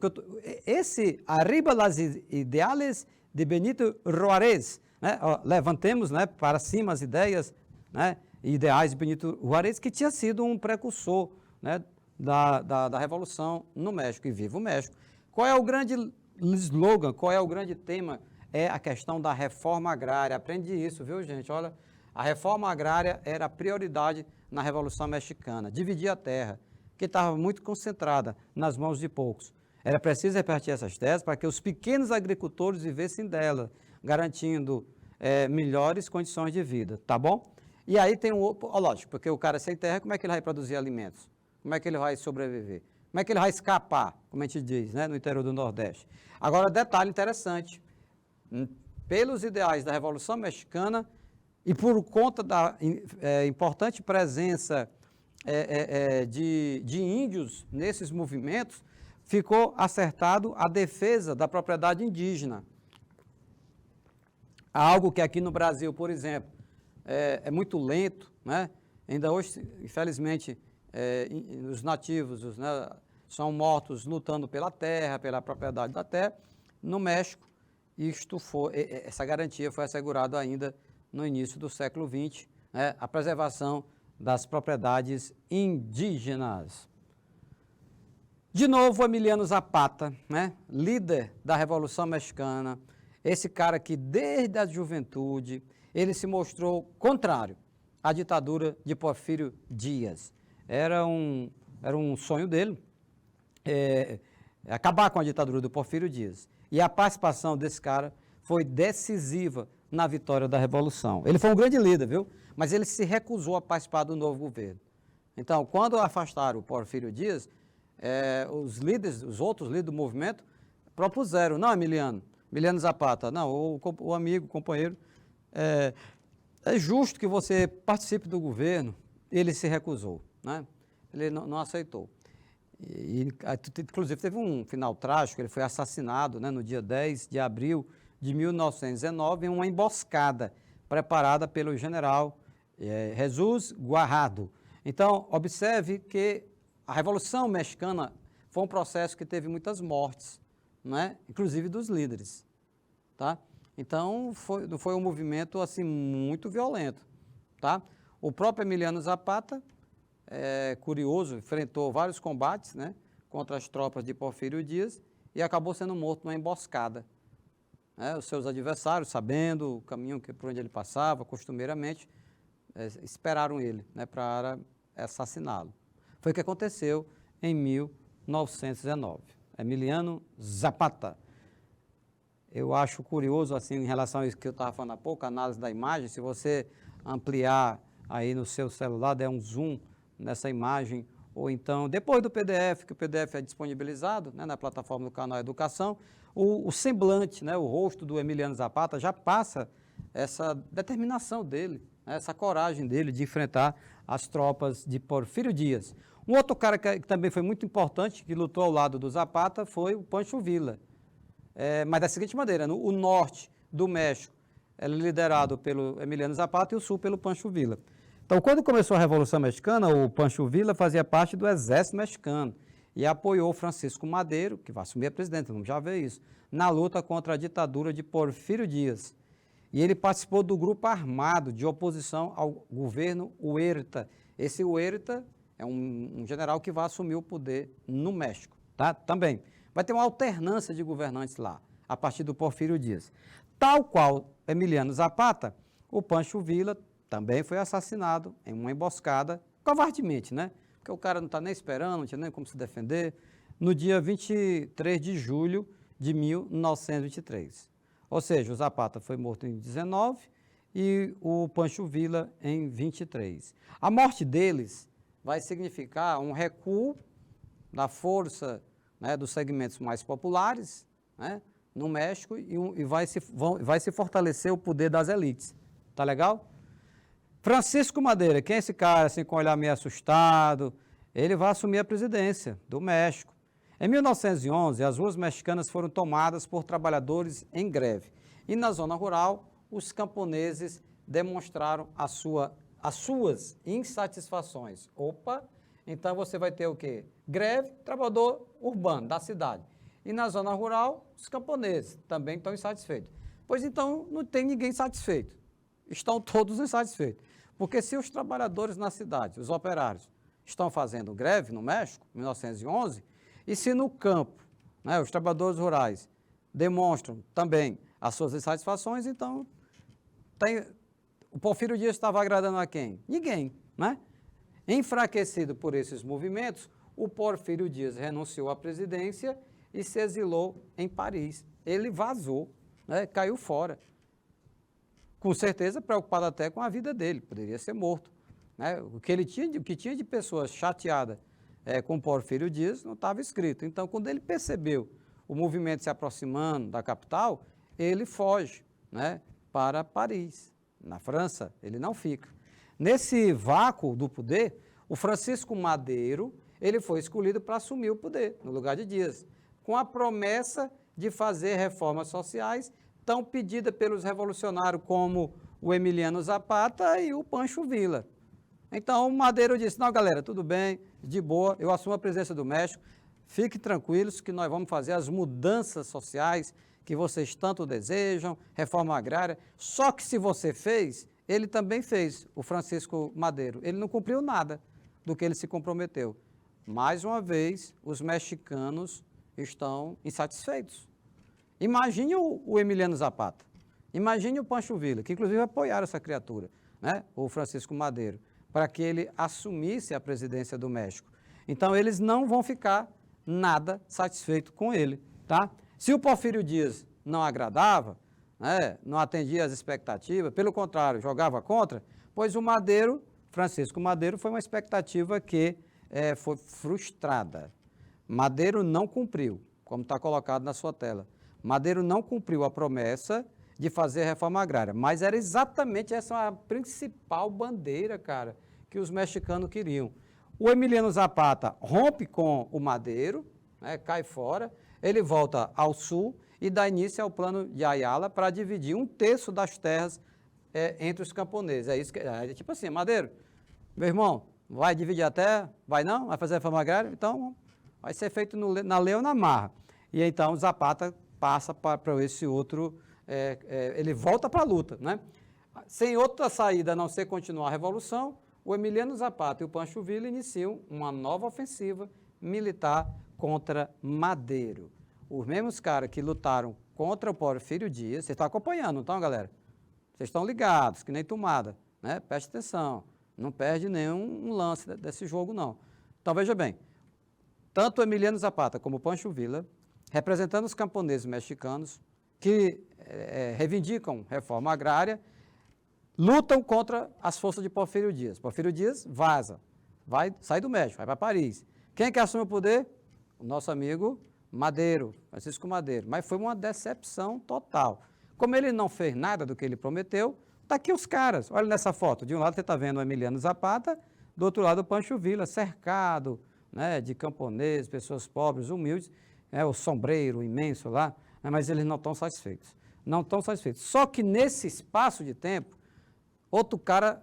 esse arriba las ideales de Benito Juárez, né, levantemos, né, para cima as ideias, né, ideais de Benito Juárez, que tinha sido um precursor, né, da Revolução no México, e viva o México. Qual é o grande slogan, qual é o grande tema? É a questão da reforma agrária. Aprende isso, viu, gente? Olha, a reforma agrária era a prioridade na Revolução Mexicana. Dividir a terra, que estava muito concentrada nas mãos de poucos. Era preciso repartir essas terras para que os pequenos agricultores vivessem dela, garantindo melhores condições de vida, tá bom? E aí tem lógico, porque o cara sem terra, como é que ele vai produzir alimentos? Como é que ele vai sobreviver? Como é que ele vai escapar, como a gente diz, né, no interior do Nordeste? Agora, detalhe interessante, pelos ideais da Revolução Mexicana e por conta da importante presença de índios nesses movimentos, ficou acertado a defesa da propriedade indígena. Algo que aqui no Brasil, por exemplo, é muito lento, né? Ainda hoje, infelizmente, os nativos são mortos lutando pela terra, pela propriedade da terra. No México, essa garantia foi assegurada ainda no início do século XX, né? A preservação das propriedades indígenas. De novo, Emiliano Zapata, né? Líder da Revolução Mexicana, esse cara que desde a juventude ele se mostrou contrário à ditadura de Porfírio Dias. Era um sonho dele acabar com a ditadura do Porfírio Dias. E a participação desse cara foi decisiva na vitória da Revolução. Ele foi um grande líder, viu? Mas ele se recusou a participar do novo governo. Então, quando afastaram o Porfírio Dias, os outros líderes do movimento propuseram, não, Emiliano Zapata, não, o amigo, o companheiro, é justo que você participe do governo. Ele se recusou, né? Ele não aceitou. Inclusive, teve um final trágico, ele foi assassinado, né, no dia 10 de abril de 1919, em uma emboscada preparada pelo general Jesus Guajardo. Então, observe que a Revolução Mexicana foi um processo que teve muitas mortes, né, inclusive dos líderes, tá? Então, foi um movimento assim, muito violento, tá? O próprio Emiliano Zapata, curioso, enfrentou vários combates, né, contra as tropas de Porfírio Dias e acabou sendo morto numa emboscada. Os seus adversários, sabendo o caminho por onde ele passava, costumeiramente, esperaram ele, né, para assassiná-lo. Foi o que aconteceu em 1919. Emiliano Zapata. Eu acho curioso, assim, em relação a isso que eu estava falando há pouco, a análise da imagem, se você ampliar aí no seu celular, der um zoom nessa imagem, ou então, depois do PDF, que o PDF é disponibilizado, né, na plataforma do canal Educação, o semblante, né, o rosto do Emiliano Zapata já passa essa determinação dele, né, essa coragem dele de enfrentar as tropas de Porfírio Dias. Um outro cara que também foi muito importante, que lutou ao lado do Zapata, foi o Pancho Villa. Mas da seguinte maneira, o norte do México era liderado pelo Emiliano Zapata e o sul pelo Pancho Villa. Então, quando começou a Revolução Mexicana, o Pancho Villa fazia parte do exército mexicano e apoiou Francisco Madero, que vai assumir a presidência, vamos já ver isso, na luta contra a ditadura de Porfírio Dias. E ele participou do grupo armado de oposição ao governo Huerta. Esse Huerta é um general que vai assumir o poder no México, tá? Também. Vai ter uma alternância de governantes lá, a partir do Porfírio Dias. Tal qual Emiliano Zapata, o Pancho Villa também foi assassinado em uma emboscada, covardemente, né? Porque o cara não está nem esperando, não tinha nem como se defender, no dia 23 de julho de 1923. Ou seja, o Zapata foi morto em 19 e o Pancho Villa em 23. A morte deles vai significar um recuo da força, né, dos segmentos mais populares, né, no México e vai se fortalecer o poder das elites. Tá legal? Francisco Madero, quem é esse cara, assim, com o olhar meio assustado? Ele vai assumir a presidência do México. Em 1911, as ruas mexicanas foram tomadas por trabalhadores em greve. E na zona rural, os camponeses demonstraram as suas insatisfações. Opa! Então você vai ter o quê? Greve, trabalhador urbano da cidade. E na zona rural, os camponeses também estão insatisfeitos. Pois então, não tem ninguém satisfeito. Estão todos insatisfeitos. Porque se os trabalhadores na cidade, os operários, estão fazendo greve no México, em 1911, e se no campo, né, os trabalhadores rurais demonstram também as suas insatisfações, então o Porfírio Dias estava agradando a quem? Ninguém, né? Enfraquecido por esses movimentos, o Porfírio Dias renunciou à presidência e se exilou em Paris. Ele vazou, né, caiu fora. Com certeza preocupado até com a vida dele, poderia ser morto, né? O que tinha de pessoas chateadas com Porfírio Dias não estava escrito. Então, quando ele percebeu o movimento se aproximando da capital, ele foge, né, para Paris, na França, ele não fica. Nesse vácuo do poder, o Francisco Madeiro, ele foi escolhido para assumir o poder, no lugar de Dias, com a promessa de fazer reformas sociais tão pedida pelos revolucionários como o Emiliano Zapata e o Pancho Villa. Então, o Madeiro disse, não, galera, tudo bem, de boa, eu assumo a presidência do México, fiquem tranquilos que nós vamos fazer as mudanças sociais que vocês tanto desejam, reforma agrária, só que se você fez, ele também fez, o Francisco Madeiro, ele não cumpriu nada do que ele se comprometeu. Mais uma vez, os mexicanos estão insatisfeitos. Imagine o Emiliano Zapata, imagine o Pancho Villa, que inclusive apoiaram essa criatura, né, o Francisco Madeiro, para que ele assumisse a presidência do México. Então, eles não vão ficar nada satisfeitos com ele, tá? Se o Porfírio Dias não agradava, né, não atendia às expectativas, pelo contrário, jogava contra, pois o Madeiro, Francisco Madeiro, foi uma expectativa que foi frustrada. Madeiro não cumpriu, como está colocado na sua tela. Madeiro não cumpriu a promessa de fazer a reforma agrária, mas era exatamente essa a principal bandeira, cara, que os mexicanos queriam. O Emiliano Zapata rompe com o Madeiro, né, cai fora, ele volta ao sul e dá início ao plano de Ayala para dividir 1/3 das terras entre os camponeses. É isso que tipo assim, Madeiro, meu irmão, vai dividir a terra? Vai não? Vai fazer a reforma agrária? Então, vai ser feito na lei ou na marra. E então Zapata passa para esse outro, ele volta para a luta, né? Sem outra saída a não ser continuar a revolução, o Emiliano Zapata e o Pancho Villa iniciam uma nova ofensiva militar contra Madeiro. Os mesmos caras que lutaram contra o Porfírio Dias, vocês estão acompanhando, não estão, galera? Vocês estão ligados, que nem tomada, né? Preste atenção, não perde nenhum lance desse jogo, não. Então, veja bem, tanto o Emiliano Zapata como o Pancho Villa, representando os camponeses mexicanos que reivindicam reforma agrária, lutam contra as forças de Porfírio Dias. Porfírio Dias vaza, sai do México, vai para Paris. Quem é que assume o poder? O nosso amigo Madeiro, Francisco Madeiro. Mas foi uma decepção total. Como ele não fez nada do que ele prometeu, está aqui os caras. Olha nessa foto. De um lado você está vendo o Emiliano Zapata, do outro lado o Pancho Villa, cercado, né, de camponeses, pessoas pobres, humildes, o sombreiro imenso lá, né, mas eles não estão satisfeitos. Não estão satisfeitos. Só que nesse espaço de tempo, outro cara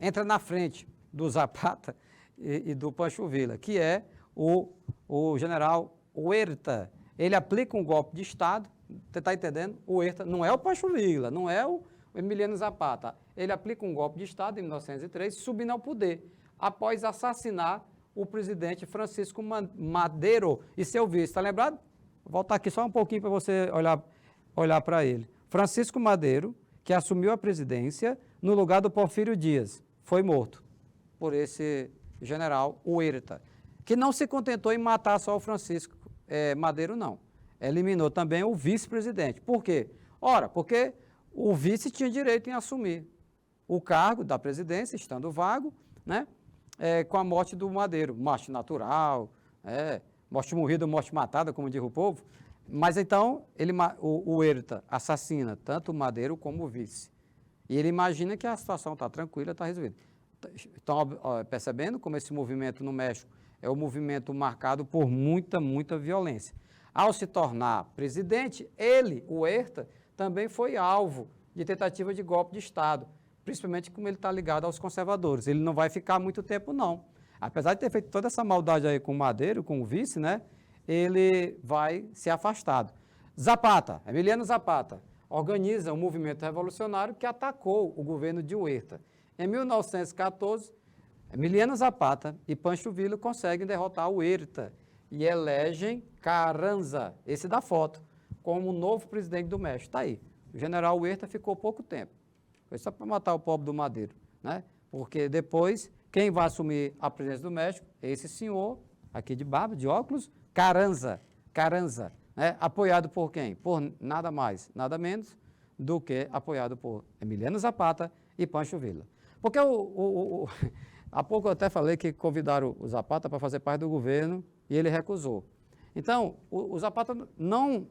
entra na frente do Zapata e do Pancho Villa, que é o general Huerta. Ele aplica um golpe de Estado, você está entendendo? O Huerta não é o Pancho Villa, não é o Emiliano Zapata. Ele aplica um golpe de Estado em 1903, subindo ao poder, após assassinar o presidente Francisco Madeiro e seu vice. Está lembrado? Vou voltar aqui só um pouquinho para você olhar para ele. Francisco Madeiro, que assumiu a presidência no lugar do Porfírio Dias, foi morto por esse general Huerta, que não se contentou em matar só o Francisco Madeiro, não. Eliminou também o vice-presidente. Por quê? Ora, porque o vice tinha direito em assumir o cargo da presidência, estando vago, né? Com a morte do Madeiro, morte natural, morte morrida, morte matada, como diz o povo. Mas então, o Huerta assassina tanto o Madeiro como o vice. E ele imagina que a situação está tranquila, está resolvida. Estão percebendo como esse movimento no México é um movimento marcado por muita violência. Ao se tornar presidente, ele, o Huerta, também foi alvo de tentativa de golpe de Estado, principalmente como ele está ligado aos conservadores. Ele não vai ficar muito tempo, não. Apesar de ter feito toda essa maldade aí com o Madeiro, com o vice, né, ele vai ser afastado. Zapata, Emiliano Zapata, organiza um movimento revolucionário que atacou o governo de Huerta. Em 1914, Emiliano Zapata e Pancho Villa conseguem derrotar o Huerta e elegem Carranza, esse da foto, como o novo presidente do México. Está aí. O general Huerta ficou pouco tempo. Foi só para matar o pobre do Madero, né? Porque depois, quem vai assumir a presidência do México é esse senhor, aqui de barba, de óculos, Carranza, né? Apoiado por quem? Por nada mais, nada menos do que apoiado por Emiliano Zapata e Pancho Villa. Porque há pouco eu até falei que convidaram o Zapata para fazer parte do governo e ele recusou. Então, o Zapata não,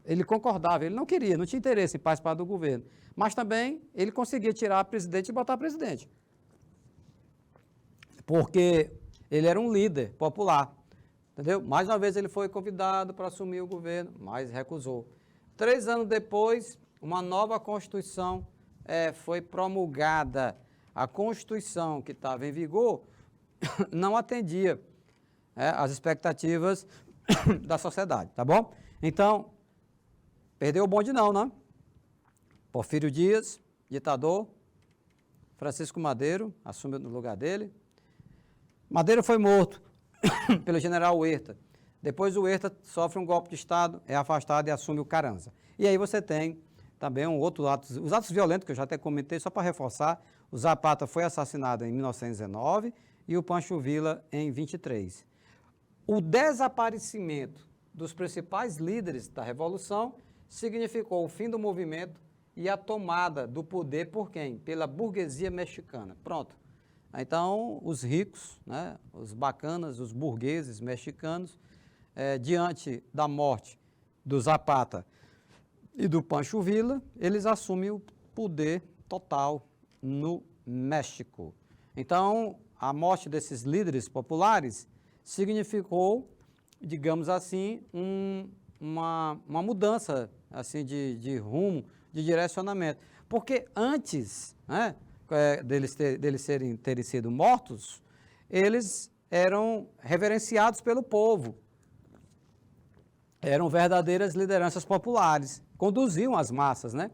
ele concordava, ele não queria, não tinha interesse em participar do governo, mas também ele conseguia tirar a presidente e botar a presidente. Porque ele era um líder popular, entendeu? Mais uma vez ele foi convidado para assumir o governo, mas recusou. 3 anos depois, uma nova Constituição foi promulgada. A Constituição que estava em vigor não atendia às expectativas da sociedade, tá bom? Então, perdeu o bonde não, né? Porfírio Dias, ditador, Francisco Madero assume no lugar dele. Madero foi morto pelo general Huerta. Depois o Huerta sofre um golpe de Estado, é afastado e assume o Carranza. E aí você tem também um outro ato, os atos violentos que eu já até comentei, só para reforçar, o Zapata foi assassinado em 1919 e o Pancho Villa em 23. O desaparecimento dos principais líderes da Revolução significou o fim do movimento e a tomada do poder por quem? Pela burguesia mexicana. Pronto. Então, os ricos, né, os bacanas, os burgueses mexicanos, diante da morte do Zapata e do Pancho Villa, eles assumem o poder total no México. Então, a morte desses líderes populares significou, digamos assim, uma mudança assim, de rumo, de direcionamento. Porque antes, né, deles terem sido mortos, eles eram reverenciados pelo povo. Eram verdadeiras lideranças populares, conduziam as massas, né?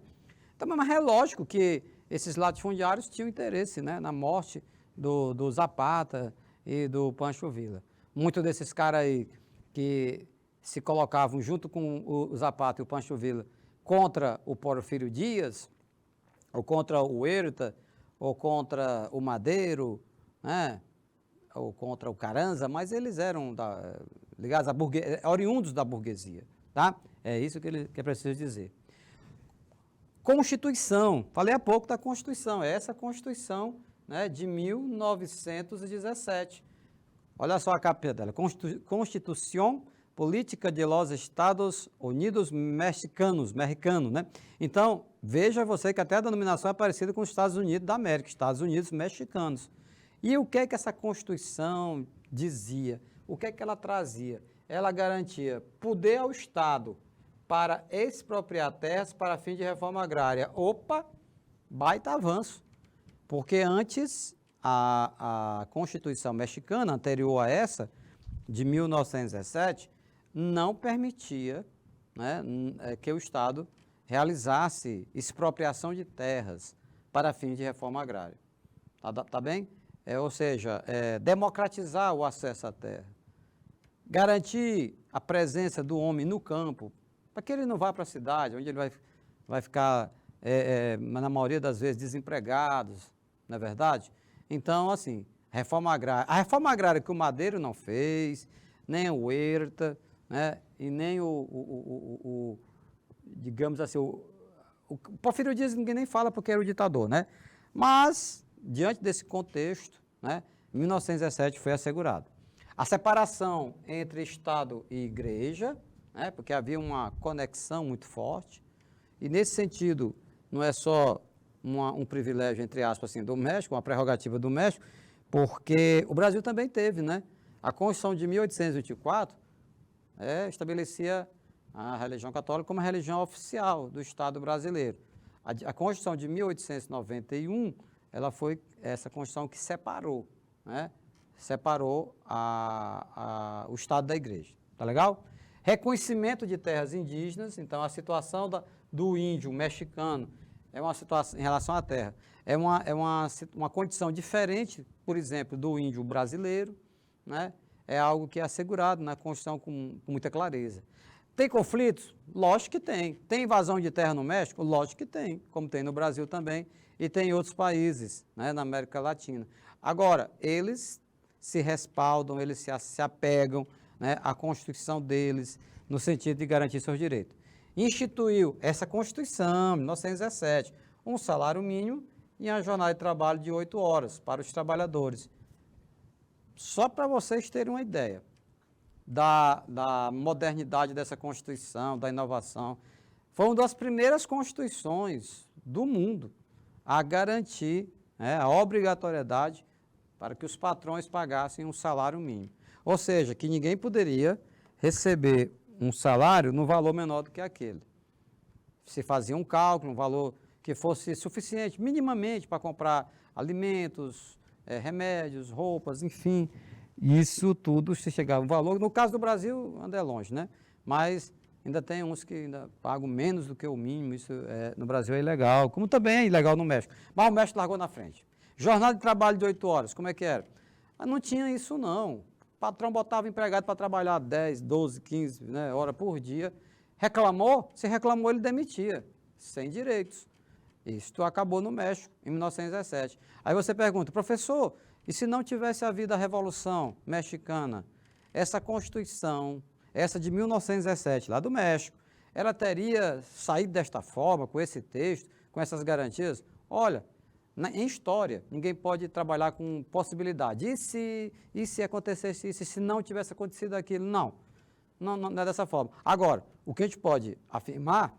Então, mas é lógico que esses latifundiários tinham interesse, né, na morte do Zapata e do Pancho Villa. Muitos desses caras aí que se colocavam junto com o Zapata e o Pancho Villa contra o Porfírio Dias, ou contra o Huerta, ou contra o Madero, né, ou contra o Carranza, mas eles eram ligados oriundos da burguesia, tá? É isso que é preciso dizer. Constituição, falei há pouco da Constituição, é essa Constituição, né, de 1917. Olha só a capa dela, Constituição Política de los Estados Unidos Mexicanos, né? Então, veja você que até a denominação é parecida com os Estados Unidos da América, Estados Unidos Mexicanos. E o que é que essa Constituição dizia? O que é que ela trazia? Ela garantia poder ao Estado para expropriar terras para fim de reforma agrária. Opa, baita avanço, porque antes a Constituição mexicana, anterior a essa, de 1917, não permitia, né, que o Estado realizasse expropriação de terras para fim de reforma agrária. Tá bem? Ou seja, democratizar o acesso à terra, garantir a presença do homem no campo, para que ele não vá para a cidade, onde ele vai ficar, na maioria das vezes, desempregado, não é verdade? Então, assim, reforma agrária. A reforma agrária que o Madero não fez, nem o Huerta, né, e nem digamos assim, o Porfírio Dias ninguém nem fala porque era o ditador, né? Mas, diante desse contexto, né, em 1917 foi assegurado. A separação entre Estado e Igreja, né, porque havia uma conexão muito forte, e nesse sentido, não é só um privilégio, entre aspas, assim, do México, uma prerrogativa do México, porque o Brasil também teve, né? A Constituição de 1824 estabelecia a religião católica como a religião oficial do Estado brasileiro. A Constituição de 1891, ela foi essa Constituição que separou, né? Separou o Estado da Igreja. Tá legal? Reconhecimento de terras indígenas, então a situação do índio mexicano é uma situação em relação à terra. Uma condição diferente, por exemplo, do índio brasileiro, né? É algo que é assegurado na Constituição com muita clareza. Tem conflitos? Lógico que tem. Tem invasão de terra no México? Lógico que tem, como tem no Brasil também e tem em outros países, né, na América Latina. Agora, eles se respaldam, eles se apegam, né, à Constituição deles, no sentido de garantir seus direitos. Instituiu essa Constituição, em 1917, um salário mínimo e a jornada de trabalho de 8 horas para os trabalhadores. Só para vocês terem uma ideia da modernidade dessa Constituição, da inovação, foi uma das primeiras constituições do mundo a garantir, né, a obrigatoriedade para que os patrões pagassem um salário mínimo. Ou seja, que ninguém poderia receber um salário no valor menor do que aquele. Se fazia um cálculo, um valor que fosse suficiente, minimamente, para comprar alimentos, remédios, roupas, enfim, isso tudo se chegava a um valor. No caso do Brasil, anda longe, né? Mas ainda tem uns que ainda pagam menos do que o mínimo, isso no Brasil é ilegal, como também é ilegal no México. Mas o México largou na frente. Jornada de trabalho de 8 horas, como é que era? Não tinha isso não. O patrão botava o empregado para trabalhar 10, 12, 15, né, horas por dia. Reclamou? Se reclamou, ele demitia, sem direitos. Isso acabou no México, em 1917. Aí você pergunta, professor, e se não tivesse havido a Revolução Mexicana, essa Constituição, essa de 1917, lá do México, ela teria saído desta forma, com esse texto, com essas garantias? Olha, em história, ninguém pode trabalhar com possibilidade. E se acontecesse isso, e se não tivesse acontecido aquilo? Não, não é dessa forma. Agora, o que a gente pode afirmar,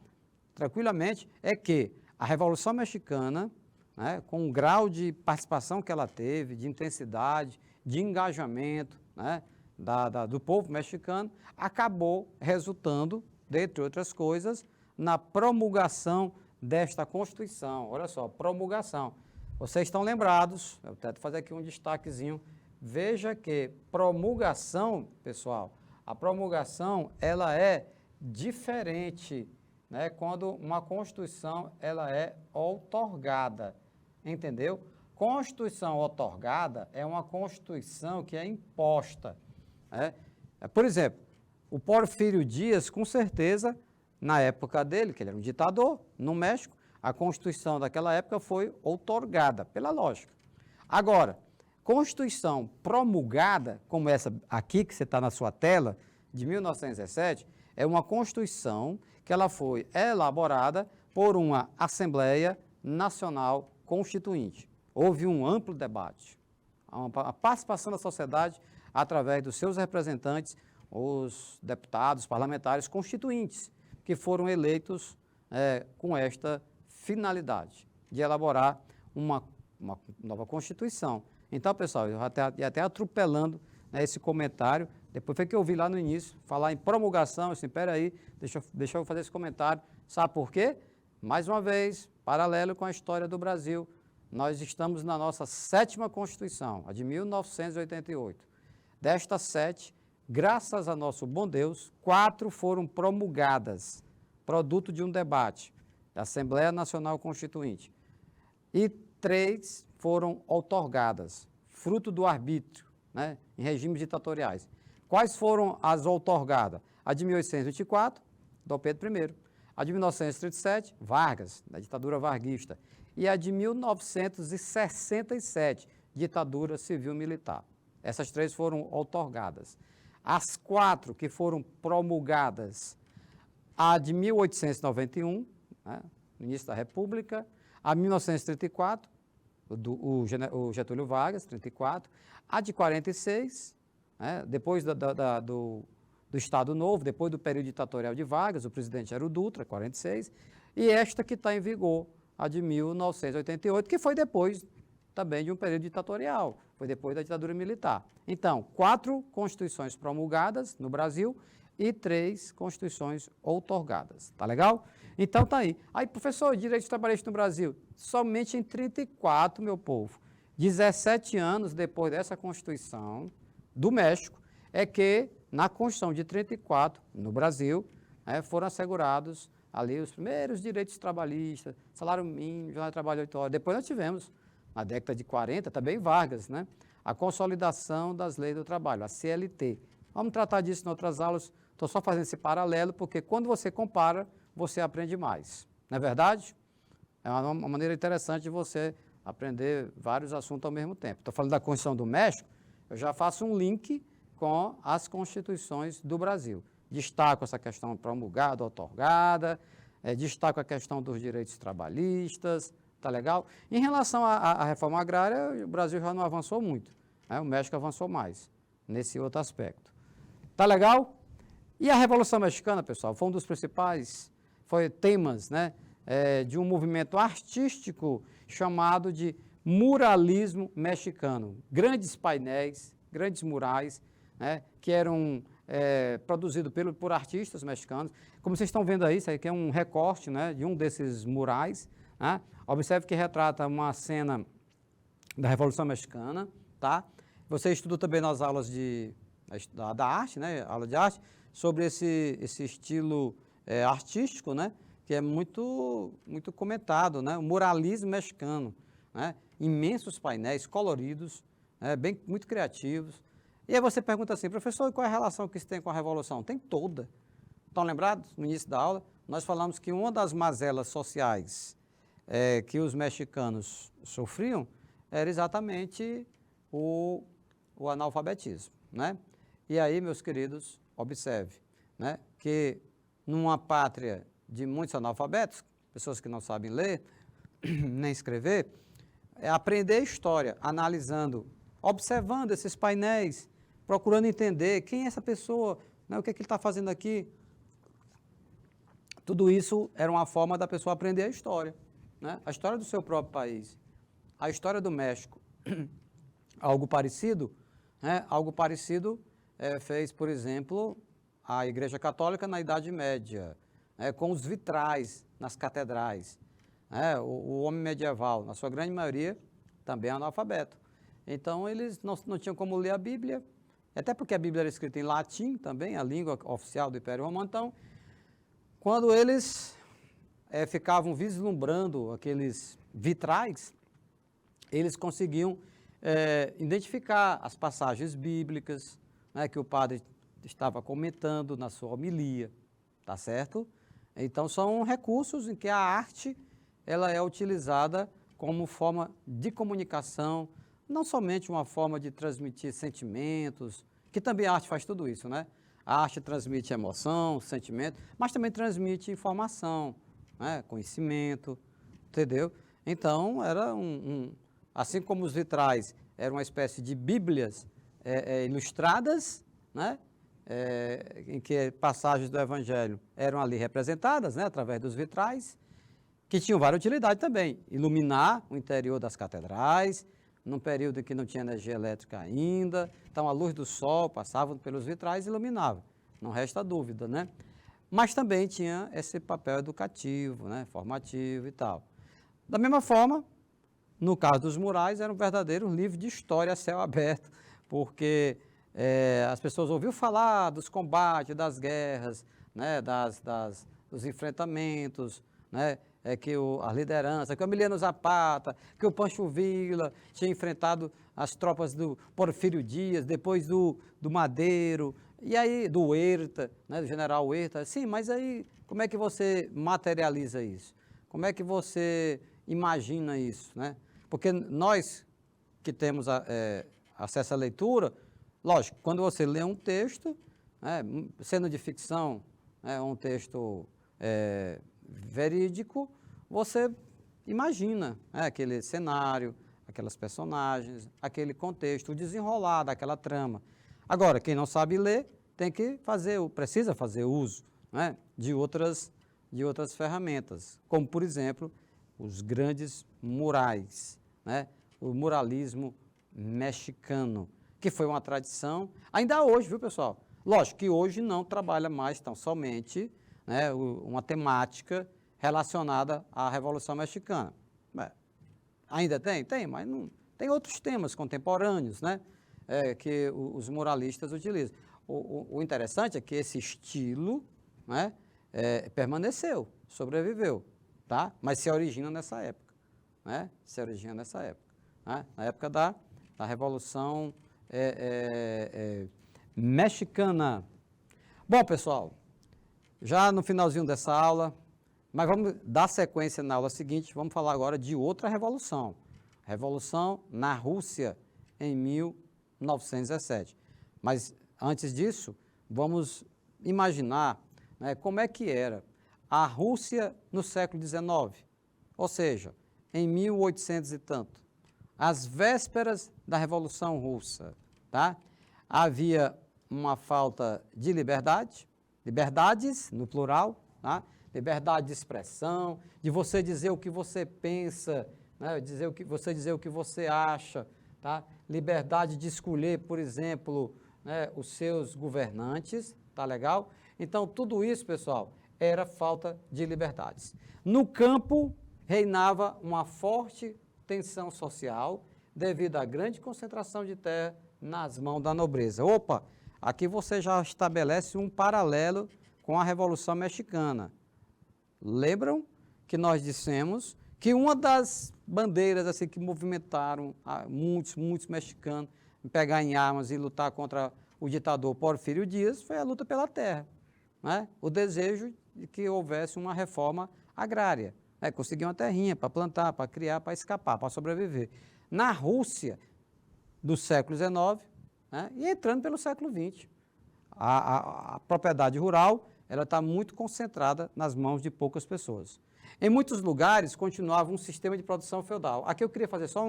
tranquilamente, é que a Revolução Mexicana, né, com o grau de participação que ela teve, de intensidade, de engajamento, né, do povo mexicano, acabou resultando, dentre outras coisas, na promulgação desta Constituição. Olha só, promulgação. Vocês estão lembrados, eu tento fazer aqui um destaquezinho, veja que promulgação, pessoal, a promulgação, ela é diferente, né, quando uma Constituição ela é outorgada, entendeu? Constituição outorgada é uma Constituição que é imposta, né? Por exemplo, o Porfírio Dias, com certeza, na época dele, que ele era um ditador, no México, a Constituição daquela época foi outorgada, pela lógica. Agora, Constituição promulgada, como essa aqui que você está na sua tela, de 1917, é uma Constituição que ela foi elaborada por uma Assembleia Nacional Constituinte. Houve um amplo debate, a participação da sociedade através dos seus representantes, os deputados, parlamentares constituintes, que foram eleitos com esta finalidade, de elaborar uma nova Constituição. Então, pessoal, eu ia até atropelando, né, esse comentário. Depois foi que eu vi lá no início, falar em promulgação, assim, peraí, deixa eu fazer esse comentário. Sabe por quê? Mais uma vez, paralelo com a história do Brasil, nós estamos na nossa 7ª Constituição, a de 1988. Destas 7, graças a nosso bom Deus, 4 foram promulgadas, produto de um debate da Assembleia Nacional Constituinte. E 3 foram outorgadas, fruto do arbítrio, né, em regimes ditatoriais. Quais foram as outorgadas? A de 1824, Dom Pedro I. A de 1937, Vargas, da ditadura varguista. E a de 1967, ditadura civil-militar. Essas 3 foram outorgadas. As 4 que foram promulgadas, a de 1891, né, no início da República, a 1934, o Getúlio Vargas, 34, a de 46, né, depois do Estado Novo, depois do período ditatorial de Vargas, o presidente era o Dutra, 46, e esta que está em vigor, a de 1988, que foi depois também de um período ditatorial, foi depois da ditadura militar. Então, 4 constituições promulgadas no Brasil e 3 constituições outorgadas. Tá legal? Então tá aí. Aí, professor, direitos trabalhistas no Brasil, somente em 34, meu povo, 17 anos depois dessa Constituição do México, é que na Constituição de 34, no Brasil, foram assegurados ali os primeiros direitos trabalhistas, salário mínimo, jornada de trabalho 8 horas. Depois nós tivemos, na década de 40, também Vargas, né? A consolidação das leis do trabalho, a CLT. Vamos tratar disso em outras aulas, estou só fazendo esse paralelo, porque quando você compara, você aprende mais. Não é verdade? É uma maneira interessante de você aprender vários assuntos ao mesmo tempo. Estou falando da Constituição do México, eu já faço um link com as constituições do Brasil. Destaco essa questão promulgada, outorgada, destaco a questão dos direitos trabalhistas, tá legal? Em relação à reforma agrária, o Brasil já não avançou muito, né? O México avançou mais nesse outro aspecto. Tá legal? E a Revolução Mexicana, pessoal, foi um dos principais temas, né, de um movimento artístico chamado de muralismo mexicano. Grandes painéis, grandes murais, né, que eram produzidos por artistas mexicanos. Como vocês estão vendo aí, isso aqui é um recorte, né, de um desses murais, né? Observe que retrata uma cena da Revolução Mexicana, tá? Você estuda também nas aulas da arte, né, aula de arte, sobre esse estilo artístico, né, que é muito comentado, né, o muralismo mexicano, né, imensos painéis coloridos, muito criativos. E aí você pergunta assim, professor, qual é a relação que isso tem com a Revolução? Tem toda. Estão lembrados? No início da aula, nós falamos que uma das mazelas sociais que os mexicanos sofriam era exatamente o analfabetismo, né? E aí, meus queridos, observe, né, que numa pátria de muitos analfabetos, pessoas que não sabem ler nem escrever, aprender história, analisando, observando esses painéis, procurando entender quem é essa pessoa, né, o que é que ele está fazendo aqui. Tudo isso era uma forma da pessoa aprender a história, né? A história do seu próprio país, a história do México. Algo parecido, né? Algo parecido fez, por exemplo, a Igreja Católica na Idade Média, com os vitrais nas catedrais. O homem medieval, na sua grande maioria, também é analfabeto. Então, eles não tinham como ler a Bíblia, até porque a Bíblia era escrita em latim também, a língua oficial do Império Romano. Então, quando eles ficavam vislumbrando aqueles vitrais, eles conseguiam identificar as passagens bíblicas, né, que o padre estava comentando na sua homilia, tá certo? Então, são recursos em que a arte ela é utilizada como forma de comunicação, não somente uma forma de transmitir sentimentos, que também a arte faz tudo isso, né? A arte transmite emoção, sentimento, mas também transmite informação, né? Conhecimento, entendeu? Então, era assim como os vitrais eram uma espécie de bíblias ilustradas, né? Em que passagens do Evangelho eram ali representadas, né? Através dos vitrais, que tinham várias utilidades também. Iluminar o interior das catedrais, num período em que não tinha energia elétrica ainda, então a luz do sol passava pelos vitrais e iluminava, não resta dúvida, né? Mas também tinha esse papel educativo, né? Formativo e tal. Da mesma forma, no caso dos murais, era um verdadeiro livro de história a céu aberto, porque as pessoas ouviam falar dos combates, das guerras, né? Dos enfrentamentos, né? Que a liderança, que o Emiliano Zapata, que o Pancho Villa tinha enfrentado as tropas do Porfírio Dias, depois do Madeiro, e aí do Huerta, né, do general Huerta. Sim, mas aí como é que você materializa isso? Como é que você imagina isso, né? Porque nós que temos acesso à leitura, lógico, quando você lê um texto, né, sendo de ficção, um texto verídico, você imagina aquele cenário, aquelas personagens, aquele contexto, o desenrolar daquela trama. Agora, quem não sabe ler, precisa fazer uso, né, de outras ferramentas, como, por exemplo, os grandes murais, né, o muralismo mexicano, que foi uma tradição, ainda hoje, viu, pessoal? Lógico que hoje não trabalha mais tão somente, né, uma temática relacionada à Revolução Mexicana. Ainda tem, mas não, tem outros temas contemporâneos, né, que os muralistas utilizam. O interessante é que esse estilo, né, permaneceu, sobreviveu, tá? Mas se origina nessa época, né? Se origina nessa época, né? Na época da Revolução Mexicana. Bom, pessoal, já no finalzinho dessa aula, mas vamos dar sequência na aula seguinte, vamos falar agora de outra revolução. Revolução na Rússia, em 1917. Mas, antes disso, vamos imaginar, né, como é que era a Rússia no século XIX, ou seja, em 1800 e tanto, às vésperas da Revolução Russa, tá? Havia uma falta de liberdade, liberdades no plural, tá? Liberdade de expressão, de você dizer o que você pensa, né? dizer o que você acha, tá? Liberdade de escolher, por exemplo, né, os seus governantes, tá legal? Então, tudo isso, pessoal, era falta de liberdades. No campo, reinava uma forte tensão social devido à grande concentração de terra nas mãos da nobreza. Opa, aqui você já estabelece um paralelo com a Revolução Mexicana. Lembram que nós dissemos que uma das bandeiras assim, que movimentaram muitos mexicanos em pegar em armas e lutar contra o ditador Porfírio Dias foi a luta pela terra, né? O desejo de que houvesse uma reforma agrária, né? Conseguir uma terrinha para plantar, para criar, para escapar, para sobreviver. Na Rússia do século XIX, né? E entrando pelo século XX, a propriedade rural ela está muito concentrada nas mãos de poucas pessoas. Em muitos lugares, continuava um sistema de produção feudal. Aqui eu queria fazer só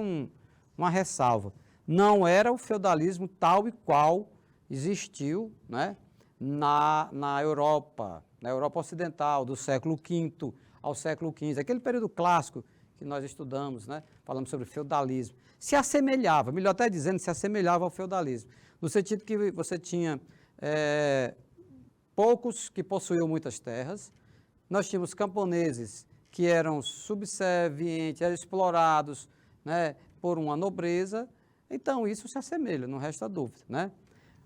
uma ressalva. Não era o feudalismo tal e qual existiu, né, na Europa Ocidental, do século V ao século XV. Aquele período clássico que nós estudamos, né, falamos sobre feudalismo. Se assemelhava, melhor até dizendo, se assemelhava ao feudalismo. No sentido que você tinha poucos que possuíam muitas terras, nós tínhamos camponeses que eram subservientes, eram explorados, né, por uma nobreza, então isso se assemelha, não resta dúvida, né?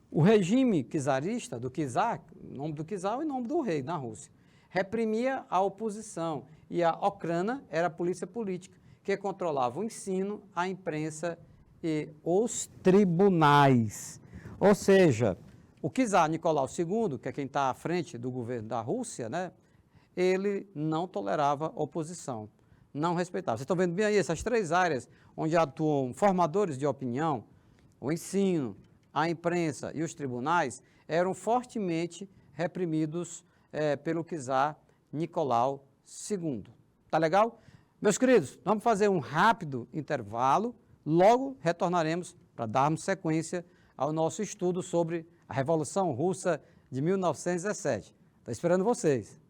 O regime czarista, do czar, o nome do czar é o nome do rei na Rússia, reprimia a oposição e a Okhrana era a polícia política, que controlava o ensino, a imprensa e os tribunais. Ou seja, o czar Nicolau II, que é quem está à frente do governo da Rússia, né, ele não tolerava oposição, não respeitava. Vocês estão vendo bem aí essas três áreas onde atuam formadores de opinião, o ensino, a imprensa e os tribunais, eram fortemente reprimidos pelo czar Nicolau II. Tá legal? Meus queridos, vamos fazer um rápido intervalo, logo retornaremos para darmos sequência ao nosso estudo sobre a Revolução Russa de 1917. Estou esperando vocês.